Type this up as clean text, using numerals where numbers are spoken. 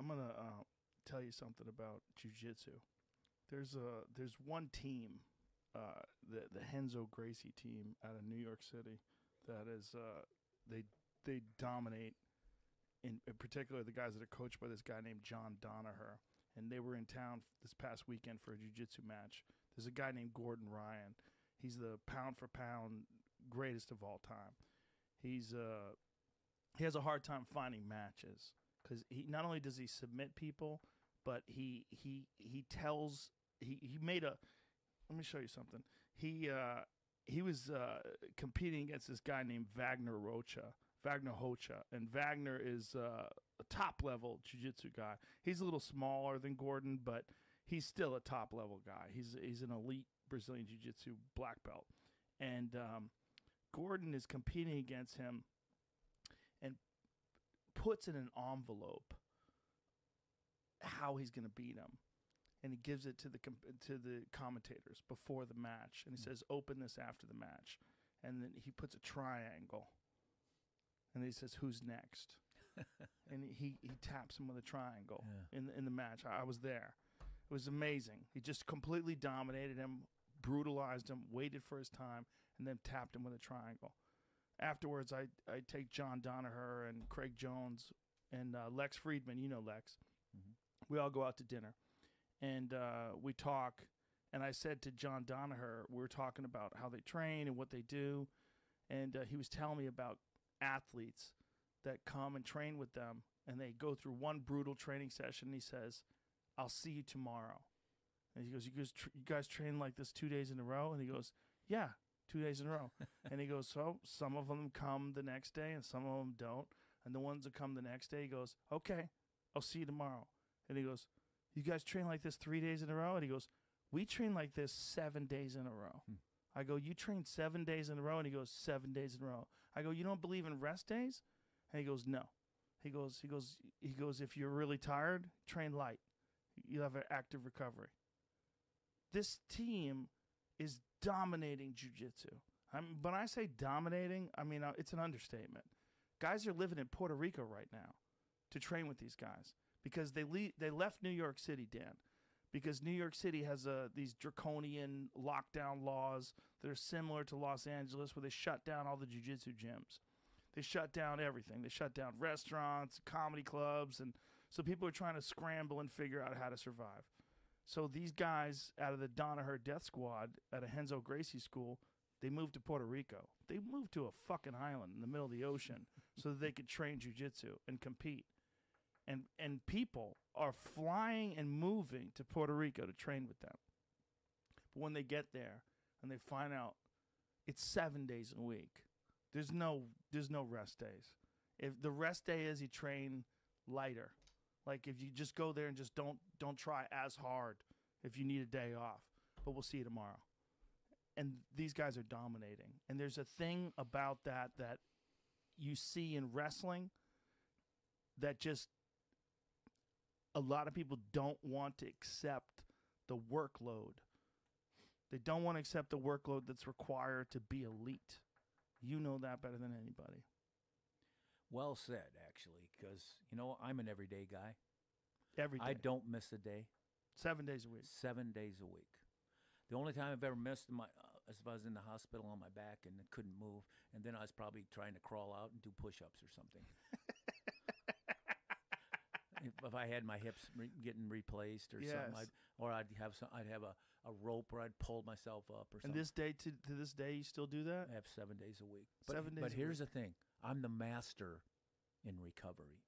gonna tell you something about jiu-jitsu. There's one team, the Renzo Gracie team out of New York City, that is they dominate. In particular, the guys that are coached by this guy named John Danaher, and they were in town this past weekend for a jiu-jitsu match. There's a guy named Gordon Ryan. He's the pound-for-pound greatest of all time. He has a hard time finding matches because he not only does he submit people, but he made a. Let me show you something. He was competing against this guy named Vagner Rocha. And Vagner is a top-level jiu-jitsu guy. He's a little smaller than Gordon, but he's still a top-level guy. He's an elite Brazilian jiu-jitsu black belt. And Gordon is competing against him and puts in an envelope how he's going to beat him. And he gives it to the commentators before the match. And he says, open this after the match. And then he puts a triangle. And he says, who's next? And he taps him with a triangle in the match. I was there. It was amazing. He just completely dominated him, brutalized him, waited for his time, and then tapped him with a triangle. Afterwards, I take John Danaher and Craig Jones and Lex Friedman. You know Lex. Mm-hmm. We all go out to dinner. And we talk. And I said to John Danaher, we were talking about how they train and what they do. And he was telling me about athletes that come and train with them, and they go through one brutal training session, and he says, I'll see you tomorrow. And he goes, you guys train like this 2 days in a row? And he goes, yeah, 2 days in a row. And he goes, so some of them come the next day and some of them don't. And the ones that come the next day, he goes, okay, I'll see you tomorrow. And he goes, you guys train like this 3 days in a row? And he goes, we train like this 7 days in a row. I go, you train 7 days in a row? And he goes, 7 days in a row. I go, you don't believe in rest days? And he goes, no. He goes, if you're really tired, train light. You'll have an active recovery. This team is dominating jiu-jitsu. When I say dominating, I mean, it's an understatement. Guys are living in Puerto Rico right now to train with these guys because they left New York City, Dan. Because New York City has these draconian lockdown laws that are similar to Los Angeles, where they shut down all the jiu-jitsu gyms. They shut down everything. They shut down restaurants, comedy clubs, and so people are trying to scramble and figure out how to survive. So these guys out of the Danaher Death Squad at a Renzo Gracie school, they moved to Puerto Rico. They moved to a fucking island in the middle of the ocean so that they could train jiu-jitsu and compete. And people are flying and moving to Puerto Rico to train with them. But when they get there and they find out it's 7 days a week, there's no rest days. If the rest day is you train lighter, like if you just go there and just don't try as hard if you need a day off. But we'll see you tomorrow. And these guys are dominating. And there's a thing about that you see in wrestling that just a lot of people don't want to accept the workload. They don't want to accept the workload that's required to be elite. You know that better than anybody. Well said, actually, because, I'm an everyday guy. Every day. I don't miss a day. 7 days a week. 7 days a week. The only time I've ever missed is if I was in the hospital on my back and couldn't move, and then I was probably trying to crawl out and do push-ups or something. If I had my hips getting replaced or something, I'd have a rope where I'd pull myself up or something. And this day to this day, you still do that? I have 7 days a week. But here's the thing: I'm the master in recovery.